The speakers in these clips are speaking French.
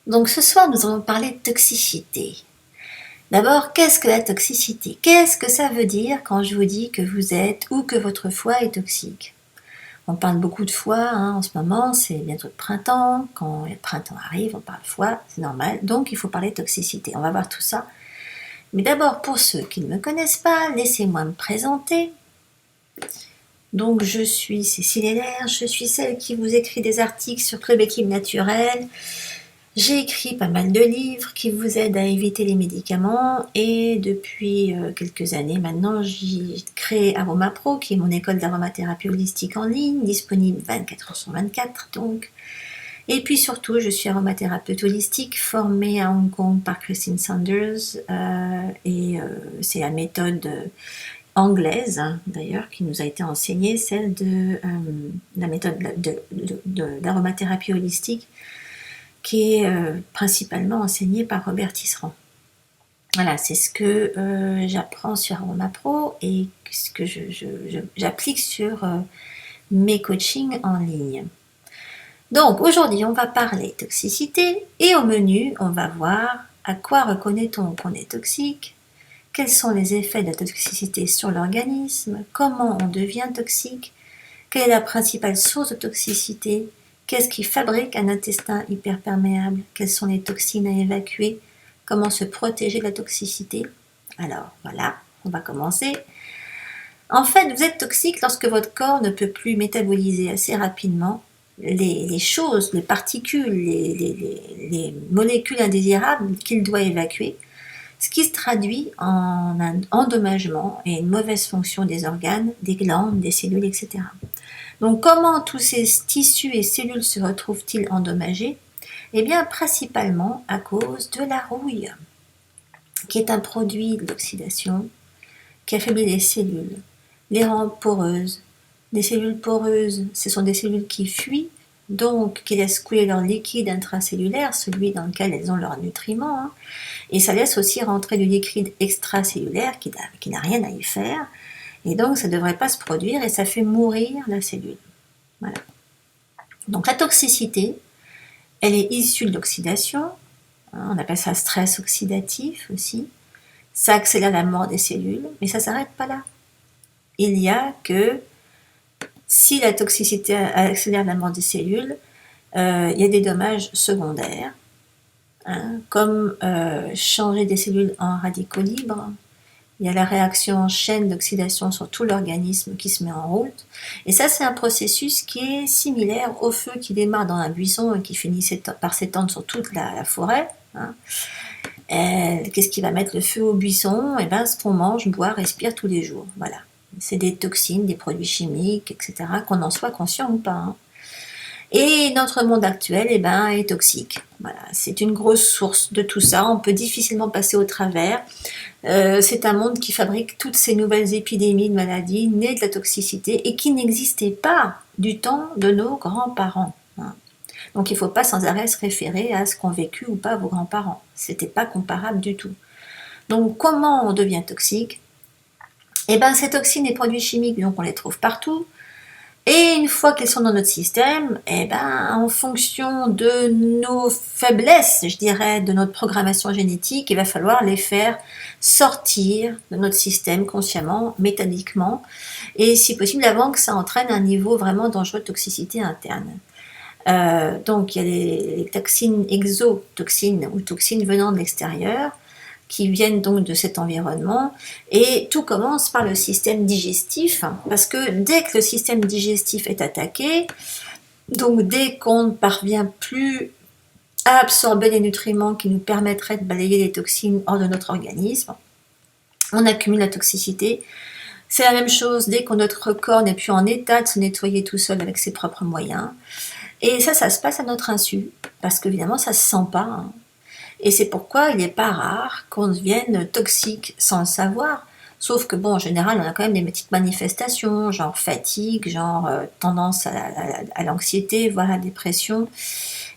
Donc ce soir, nous allons parler de toxicité. D'abord, qu'est-ce que la toxicité? Qu'est-ce que ça veut dire quand je vous dis que vous êtes ou que votre foie est toxique? On parle beaucoup de foie en ce moment, c'est bientôt le printemps. Quand le printemps arrive, on parle foie, c'est normal. Donc il faut parler de toxicité. On va voir tout ça. Mais d'abord, pour ceux qui ne me connaissent pas, laissez-moi me présenter. Donc je suis Cécile Heller, je suis celle qui vous écrit des articles sur Club Équilibre Naturel. J'ai écrit pas mal de livres qui vous aident à éviter les médicaments et depuis quelques années maintenant, j'ai créé AromaPro, qui est mon école d'aromathérapie holistique en ligne, disponible 24 heures sur 24 donc. Et puis surtout, je suis aromathérapeute holistique formée à Hong Kong par Christine Saunders c'est la méthode anglaise d'ailleurs qui nous a été enseignée, celle de la méthode d'aromathérapie holistique qui est principalement enseignée par Robert Tisserand. Voilà, c'est ce que j'apprends sur AromaPro et ce que j'applique sur mes coachings en ligne. Donc aujourd'hui, on va parler toxicité et au menu, on va voir à quoi reconnaît-on qu'on est toxique, quels sont les effets de la toxicité sur l'organisme, comment on devient toxique, quelle est la principale source de toxicité, qu'est-ce qui fabrique un intestin hyperperméable, quelles sont les toxines à évacuer, comment se protéger de la toxicité. Alors voilà, on va commencer. En fait, vous êtes toxique lorsque votre corps ne peut plus métaboliser assez rapidement les choses, les particules, les molécules indésirables qu'il doit évacuer, ce qui se traduit en un endommagement et une mauvaise fonction des organes, des glandes, des cellules, etc. Donc comment tous ces tissus et cellules se retrouvent-ils endommagés? Eh bien principalement à cause de la rouille, qui est un produit d'oxydation qui affaiblit les cellules, les rend poreuses. Les cellules poreuses, ce sont des cellules qui fuient, donc qui laissent couler leur liquide intracellulaire, celui dans lequel elles ont leurs nutriments, et ça laisse aussi rentrer du liquide extracellulaire qui n'a rien à y faire, et donc ça ne devrait pas se produire et ça fait mourir la cellule. Voilà. Donc la toxicité, elle est issue de l'oxydation, on appelle ça stress oxydatif aussi, ça accélère la mort des cellules, mais ça ne s'arrête pas là. Il y a que si la toxicité accélère la mort des cellules, il y a des dommages secondaires, comme changer des cellules en radicaux libres. Il y a la réaction en chaîne d'oxydation sur tout l'organisme qui se met en route. Et ça, c'est un processus qui est similaire au feu qui démarre dans un buisson et qui finit par s'étendre sur toute la forêt. Qu'est-ce qui va mettre le feu au buisson? Eh bien, ce qu'on mange, boit, respire tous les jours. Voilà. C'est des toxines, des produits chimiques, etc., qu'on en soit conscient ou pas. Et notre monde actuel est toxique. Voilà, c'est une grosse source de tout ça. On peut difficilement passer au travers. C'est un monde qui fabrique toutes ces nouvelles épidémies de maladies nées de la toxicité et qui n'existaient pas du temps de nos grands-parents. Donc il ne faut pas sans arrêt se référer à ce qu'ont vécu ou pas vos grands-parents. C'était pas comparable du tout. Donc comment on devient toxique? Eh bien ces toxines et produits chimiques, donc on les trouve partout. Et une fois qu'elles sont dans notre système, en fonction de nos faiblesses, je dirais, de notre programmation génétique, il va falloir les faire sortir de notre système consciemment, méthodiquement, et si possible avant que ça entraîne un niveau vraiment dangereux de toxicité interne. Donc il y a les toxines exotoxines ou toxines venant de l'extérieur, qui viennent donc de cet environnement, et tout commence par le système digestif, parce que dès que le système digestif est attaqué, donc dès qu'on ne parvient plus à absorber les nutriments qui nous permettraient de balayer les toxines hors de notre organisme, on accumule la toxicité. C'est la même chose dès que notre corps n'est plus en état de se nettoyer tout seul avec ses propres moyens, et ça se passe à notre insu, parce qu'évidemment ça ne se sent pas, Et c'est pourquoi il n'est pas rare qu'on devienne toxique sans le savoir. Sauf que, bon, en général, on a quand même des petites manifestations, genre fatigue, genre tendance à l'anxiété, voire à la dépression.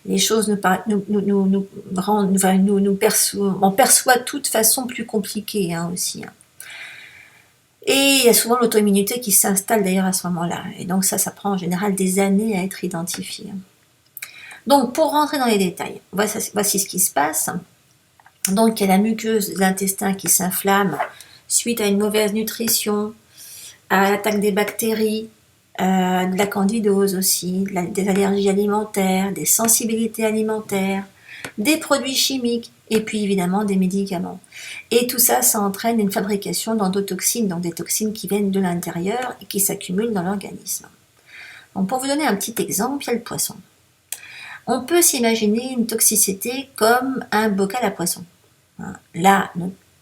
Les choses on perçoit tout de façon plus compliquée aussi. Et il y a souvent l'auto-immunité qui s'installe d'ailleurs à ce moment-là. Et donc ça prend en général des années à être identifié. Donc, pour rentrer dans les détails, voici ce qui se passe. Donc, il y a la muqueuse de l'intestin qui s'inflamme suite à une mauvaise nutrition, à l'attaque des bactéries, de la candidose aussi, des allergies alimentaires, des sensibilités alimentaires, des produits chimiques et puis évidemment des médicaments. Et tout ça, ça entraîne une fabrication d'endotoxines, donc des toxines qui viennent de l'intérieur et qui s'accumulent dans l'organisme. Donc pour vous donner un petit exemple, il y a le poisson. On peut s'imaginer une toxicité comme un bocal à poisson. Là,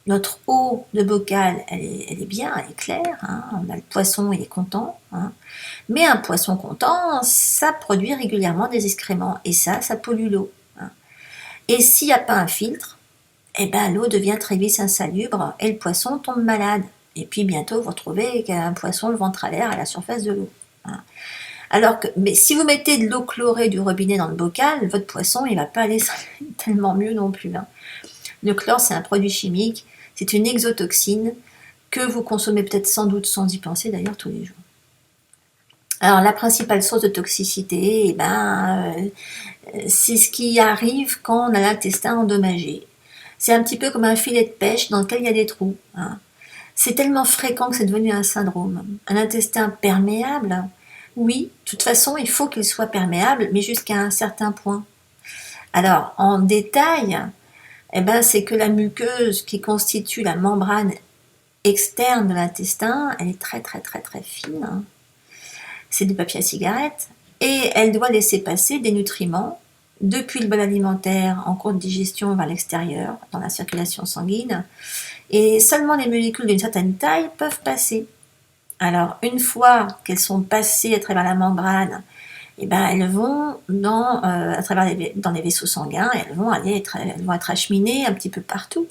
notre eau de bocal, elle est bien, elle est claire, on a le poisson, il est content, mais un poisson content, ça produit régulièrement des excréments, et ça pollue l'eau. Et s'il n'y a pas un filtre, eh ben, l'eau devient très vite insalubre, et le poisson tombe malade. Et puis bientôt, vous retrouvez un poisson le ventre à l'air à la surface de l'eau. Alors que, mais si vous mettez de l'eau chlorée du robinet dans le bocal, votre poisson, il ne va pas aller tellement mieux non plus. Le chlore, c'est un produit chimique, c'est une exotoxine que vous consommez peut-être sans doute sans y penser d'ailleurs tous les jours. Alors la principale source de toxicité, c'est ce qui arrive quand on a l'intestin endommagé. C'est un petit peu comme un filet de pêche dans lequel il y a des trous. C'est tellement fréquent que c'est devenu un syndrome. Un intestin perméable, oui, de toute façon, il faut qu'il soit perméable, mais jusqu'à un certain point. Alors, en détail, c'est que la muqueuse qui constitue la membrane externe de l'intestin, elle est très très très très fine. C'est du papier à cigarette. Et elle doit laisser passer des nutriments depuis le bol alimentaire en cours de digestion vers l'extérieur, dans la circulation sanguine. Et seulement les molécules d'une certaine taille peuvent passer. Alors, une fois qu'elles sont passées à travers la membrane, elles vont dans les vaisseaux sanguins, et elles vont être acheminées un petit peu partout,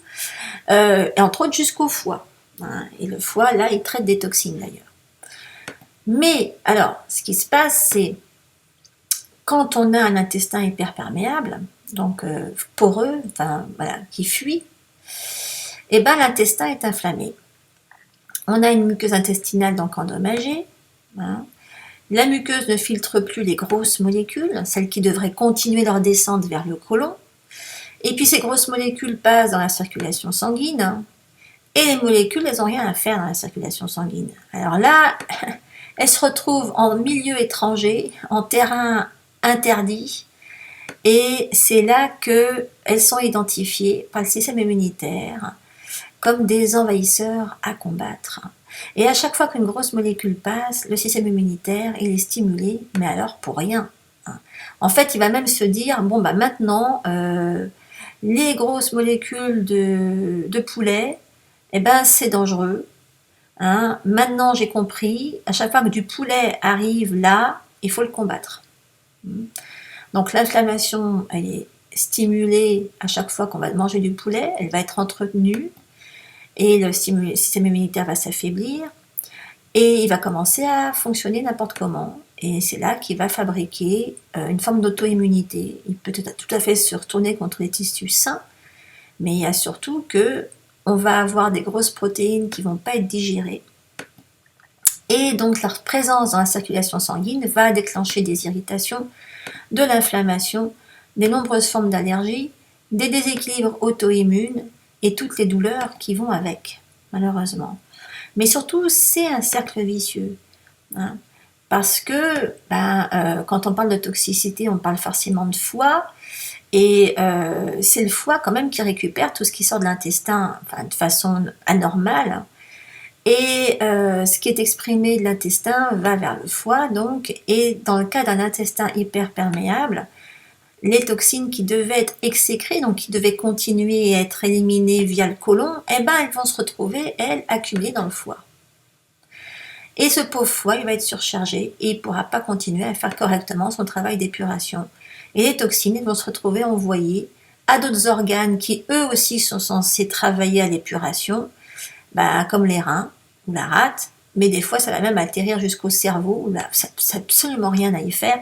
et entre autres jusqu'au foie. Et le foie, là, il traite des toxines d'ailleurs. Mais, alors, ce qui se passe, c'est quand on a un intestin hyperperméable, donc poreux, qui fuit, l'intestin est inflammé. On a une muqueuse intestinale donc endommagée. La muqueuse ne filtre plus les grosses molécules, celles qui devraient continuer leur descente vers le côlon. Et puis ces grosses molécules passent dans la circulation sanguine. Et les molécules, elles n'ont rien à faire dans la circulation sanguine. Alors là, elles se retrouvent en milieu étranger, en terrain interdit. Et c'est là qu'elles sont identifiées par le système immunitaire comme des envahisseurs à combattre. Et à chaque fois qu'une grosse molécule passe, le système immunitaire, il est stimulé, mais alors pour rien. En fait, il va même se dire, maintenant, les grosses molécules de poulet, c'est dangereux. Maintenant, j'ai compris, à chaque fois que du poulet arrive là, il faut le combattre. Donc l'inflammation, elle est stimulée à chaque fois qu'on va manger du poulet, elle va être entretenue, et le système immunitaire va s'affaiblir, et il va commencer à fonctionner n'importe comment. Et c'est là qu'il va fabriquer une forme d'auto-immunité. Il peut tout à fait se retourner contre les tissus sains, mais il y a surtout que on va avoir des grosses protéines qui ne vont pas être digérées. Et donc leur présence dans la circulation sanguine va déclencher des irritations, de l'inflammation, des nombreuses formes d'allergies, des déséquilibres auto-immunes et toutes les douleurs qui vont avec, malheureusement. Mais surtout, c'est un cercle vicieux. Parce que quand on parle de toxicité, on parle forcément de foie, et c'est le foie quand même qui récupère tout ce qui sort de l'intestin de façon anormale. Et ce qui est exprimé de l'intestin va vers le foie, donc, et dans le cas d'un intestin hyperperméable, les toxines qui devaient être exécrées, donc qui devaient continuer à être éliminées via le côlon, elles vont se retrouver, elles, accumulées dans le foie. Et ce pauvre foie, il va être surchargé et il ne pourra pas continuer à faire correctement son travail d'épuration. Et les toxines, elles vont se retrouver envoyées à d'autres organes qui, eux aussi, sont censés travailler à l'épuration, comme les reins ou la rate, mais des fois, ça va même atterrir jusqu'au cerveau, où là, ça n'a absolument rien à y faire.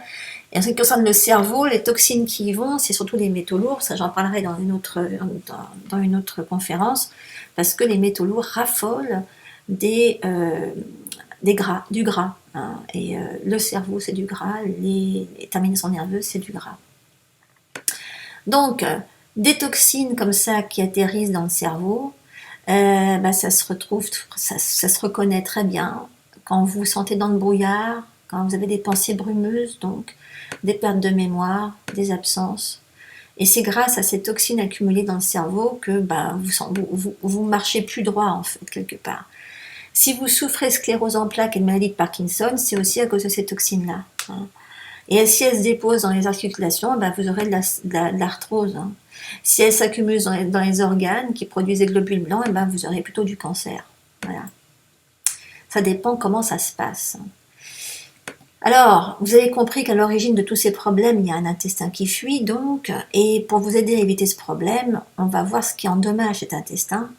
Et en ce qui concerne le cerveau, les toxines qui y vont, c'est surtout les métaux lourds, ça j'en parlerai dans une autre conférence, parce que les métaux lourds raffolent du gras. Et le cerveau, c'est du gras, les terminaisons nerveuses, c'est du gras. Donc, des toxines comme ça qui atterrissent dans le cerveau, ça se retrouve, ça se reconnaît très bien quand vous vous sentez dans le brouillard, quand vous avez des pensées brumeuses, donc des pertes de mémoire, des absences. Et c'est grâce à ces toxines accumulées dans le cerveau que vous marchez plus droit, en fait, quelque part. Si vous souffrez de sclérose en plaques et de maladie de Parkinson, c'est aussi à cause de ces toxines-là. Hein. Et si elles se déposent dans les articulations, vous aurez de l'arthrose. Hein. Si elles s'accumulent dans les organes qui produisent des globules blancs, vous aurez plutôt du cancer. Voilà. Ça dépend comment ça se passe. Alors, vous avez compris qu'à l'origine de tous ces problèmes, il y a un intestin qui fuit, donc, et pour vous aider à éviter ce problème, on va voir ce qui endommage cet intestin.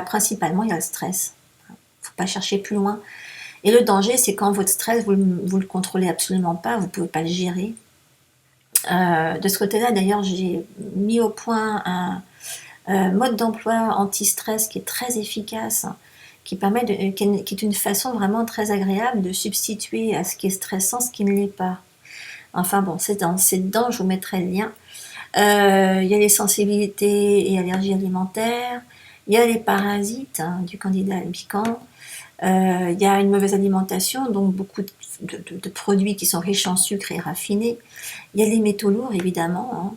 Principalement, il y a le stress. Il ne faut pas chercher plus loin. Et le danger, c'est quand votre stress, vous le contrôlez absolument pas, vous ne pouvez pas le gérer. De ce côté-là, d'ailleurs, j'ai mis au point un mode d'emploi anti-stress qui est très efficace, qui est une façon vraiment très agréable de substituer à ce qui est stressant ce qui ne l'est pas. Enfin bon, c'est dedans, je vous mettrai le lien. Il y a les sensibilités et allergies alimentaires, il y a les parasites du candida albicans, il y a une mauvaise alimentation, donc beaucoup de produits qui sont riches en sucre et raffinés. Il y a les métaux lourds, évidemment,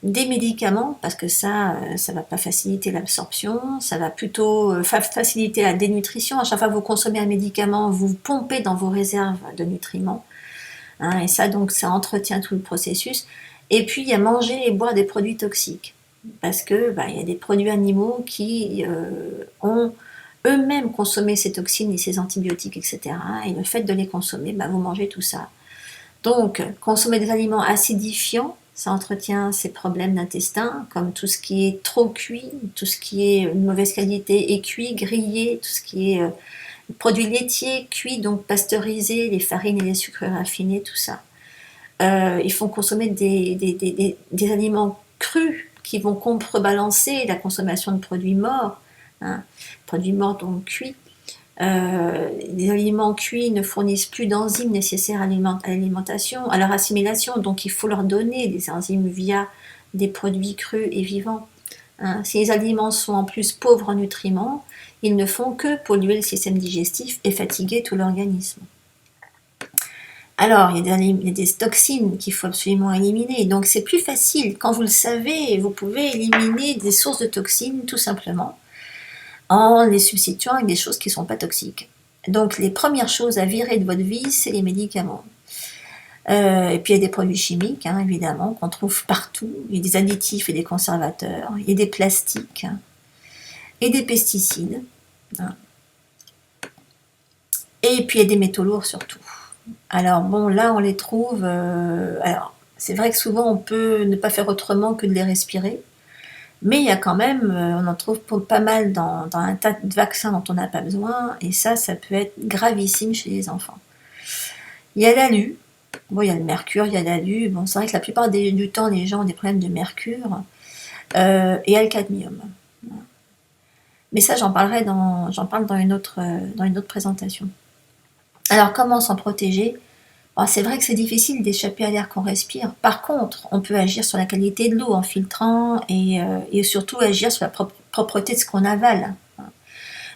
des médicaments, parce que ça va pas faciliter l'absorption, ça va plutôt faciliter la dénutrition. À chaque fois que vous consommez un médicament, vous pompez dans vos réserves de nutriments. Et ça, donc, ça entretient tout le processus. Et puis, il y a manger et boire des produits toxiques. Parce que il y a des produits animaux qui ont eux-mêmes consommé ces toxines et ces antibiotiques, etc. Et le fait de les consommer, vous mangez tout ça. Donc, consommer des aliments acidifiants, ça entretient ces problèmes d'intestin, comme tout ce qui est trop cuit, tout ce qui est une mauvaise qualité est cuit, grillé, tout ce qui est produits laitiers, cuits, donc pasteurisés, les farines et les sucres raffinés, tout ça. Il faut consommer des aliments crus qui vont contrebalancer la consommation de produits morts, produits morts donc cuits. Les aliments cuits ne fournissent plus d'enzymes nécessaires à l'alimentation, à leur assimilation, donc il faut leur donner des enzymes via des produits crus et vivants. Si les aliments sont en plus pauvres en nutriments, ils ne font que polluer le système digestif et fatiguer tout l'organisme. Alors, il y a des toxines qu'il faut absolument éliminer, donc c'est plus facile. Quand vous le savez, vous pouvez éliminer des sources de toxines tout simplement en les substituant avec des choses qui ne sont pas toxiques. Donc les premières choses à virer de votre vie, c'est les médicaments. Et puis il y a des produits chimiques, évidemment, qu'on trouve partout. Il y a des additifs et des conservateurs, il y a des plastiques et des pesticides. Et puis il y a des métaux lourds surtout. Alors bon, là on les trouve... alors c'est vrai que souvent on peut ne pas faire autrement que de les respirer. Mais il y a quand même, on en trouve pas mal dans un tas de vaccins dont on n'a pas besoin, et ça peut être gravissime chez les enfants. Il y a l'alu, il y a le mercure, il y a l'alu, c'est vrai que la plupart du temps, les gens ont des problèmes de mercure, et il y a le cadmium. Mais ça, j'en parle dans une autre présentation. Alors, comment s'en protéger ? C'est vrai que c'est difficile d'échapper à l'air qu'on respire. Par contre, on peut agir sur la qualité de l'eau en filtrant et surtout agir sur la propreté de ce qu'on avale.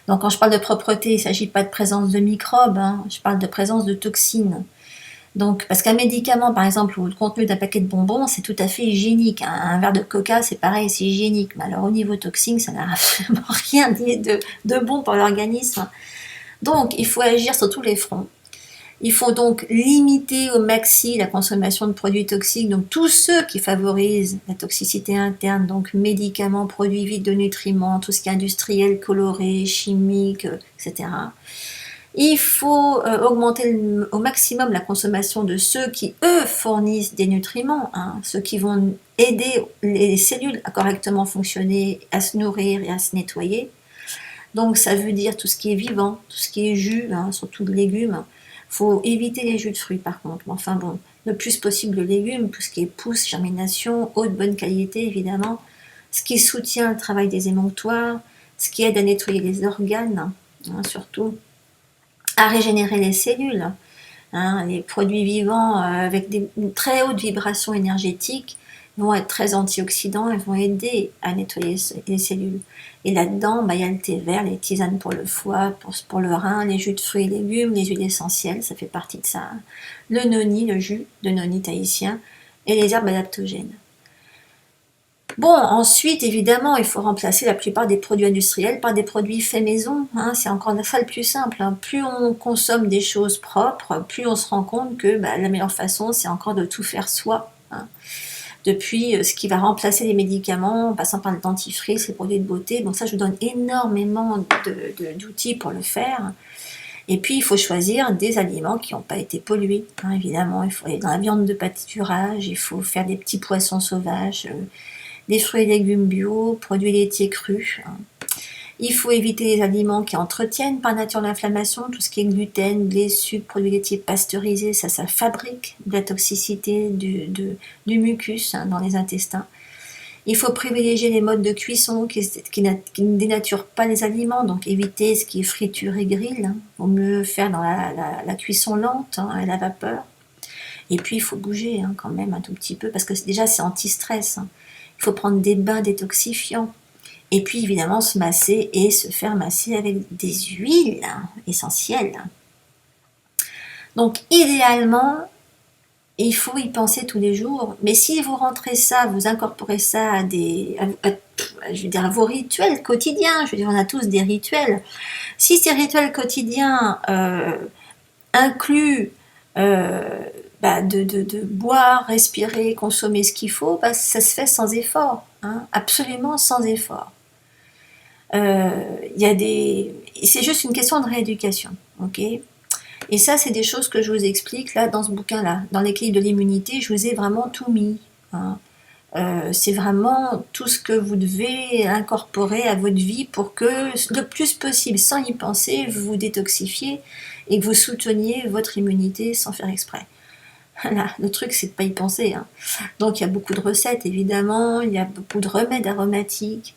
Donc quand je parle de propreté, il ne s'agit pas de présence de microbes, je parle de présence de toxines. Donc, parce qu'un médicament, par exemple, ou le contenu d'un paquet de bonbons, c'est tout à fait hygiénique. Un verre de coca, c'est pareil, c'est hygiénique. Mais alors au niveau toxine, ça n'a absolument rien de bon pour l'organisme. Donc, il faut agir sur tous les fronts. Il faut donc limiter au maxi la consommation de produits toxiques, donc tous ceux qui favorisent la toxicité interne, donc médicaments, produits vides de nutriments, tout ce qui est industriel, coloré, chimique, etc. Il faut augmenter au maximum la consommation de ceux qui, eux, fournissent des nutriments, ceux qui vont aider les cellules à correctement fonctionner, à se nourrir et à se nettoyer. Donc ça veut dire tout ce qui est vivant, tout ce qui est jus, surtout de légumes. Il faut éviter les jus de fruits par contre, enfin bon, le plus possible de légumes, tout ce qui est pousse, germination, eau de bonne qualité évidemment, ce qui soutient le travail des émonctoires, ce qui aide à nettoyer les organes, surtout, à régénérer les cellules, les produits vivants avec une très haute vibration énergétique vont être très antioxydants et vont aider à nettoyer les cellules. Et là-dedans, il y a le thé vert, les tisanes pour le foie, pour le rein, les jus de fruits et légumes, les huiles essentielles, ça fait partie de ça. Le noni, le jus de noni tahitien, et les herbes adaptogènes. Bon, ensuite, évidemment, il faut remplacer la plupart des produits industriels par des produits faits maison. Hein, c'est encore une fois le plus simple. Hein. Plus on consomme des choses propres, plus on se rend compte que la meilleure façon, c'est encore de tout faire soi. Hein. Depuis ce qui va remplacer les médicaments, en passant par le dentifrice, les produits de beauté. Donc ça, je vous donne énormément d'outils pour le faire. Et puis, il faut choisir des aliments qui n'ont pas été pollués. Hein, évidemment, il faut aller dans la viande de pâturage, il faut faire des petits poissons sauvages, des fruits et légumes bio, produits laitiers crus. Il faut éviter les aliments qui entretiennent par nature l'inflammation, tout ce qui est gluten, lait, sucre, produits laitiers pasteurisés, ça fabrique de la toxicité, du mucus dans les intestins. Il faut privilégier les modes de cuisson qui ne dénaturent pas les aliments, donc éviter ce qui est friture et grill. Il vaut mieux faire dans la cuisson lente, à la vapeur. Et puis il faut bouger quand même un tout petit peu, parce que déjà c'est anti-stress. Il faut prendre des bains détoxifiants. Et puis évidemment se masser et se faire masser avec des huiles essentielles. Donc idéalement, il faut y penser tous les jours. Mais si vous rentrez ça, vous incorporez ça à vos rituels quotidiens, je veux dire, on a tous des rituels. Si ces rituels quotidiens incluent de boire, respirer, consommer ce qu'il faut, ça se fait sans effort, absolument sans effort. C'est juste une question de rééducation, ok ? Et ça, c'est des choses que je vous explique là dans ce bouquin-là. Dans l'équilibre de l'immunité, je vous ai vraiment tout mis. C'est vraiment tout ce que vous devez incorporer à votre vie pour que le plus possible, sans y penser, vous vous détoxifiez et que vous souteniez votre immunité sans faire exprès. Voilà, le truc, c'est de pas y penser. Donc, il y a beaucoup de recettes, évidemment. Il y a beaucoup de remèdes aromatiques.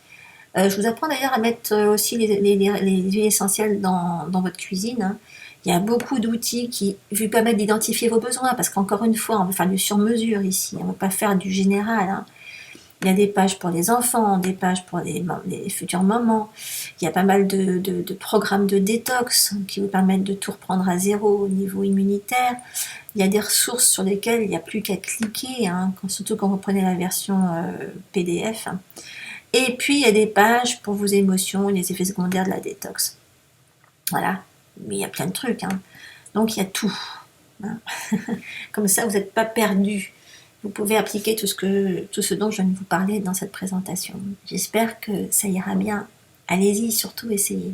Je vous apprends d'ailleurs à mettre aussi les huiles essentielles dans votre cuisine. Il y a beaucoup d'outils qui vous permettent d'identifier vos besoins, parce qu'encore une fois, on veut faire du sur-mesure ici, on ne veut pas faire du général. Il y a des pages pour les enfants, des pages pour les futures mamans. Il y a pas mal de programmes de détox qui vous permettent de tout reprendre à zéro au niveau immunitaire. Il y a des ressources sur lesquelles il n'y a plus qu'à cliquer, surtout quand vous prenez la version PDF. Et puis, il y a des pages pour vos émotions et les effets secondaires de la détox. Voilà. Mais il y a plein de trucs. Donc, il y a tout. Comme ça, vous n'êtes pas perdu. Vous pouvez appliquer tout ce dont je viens de vous parler dans cette présentation. J'espère que ça ira bien. Allez-y, surtout essayez.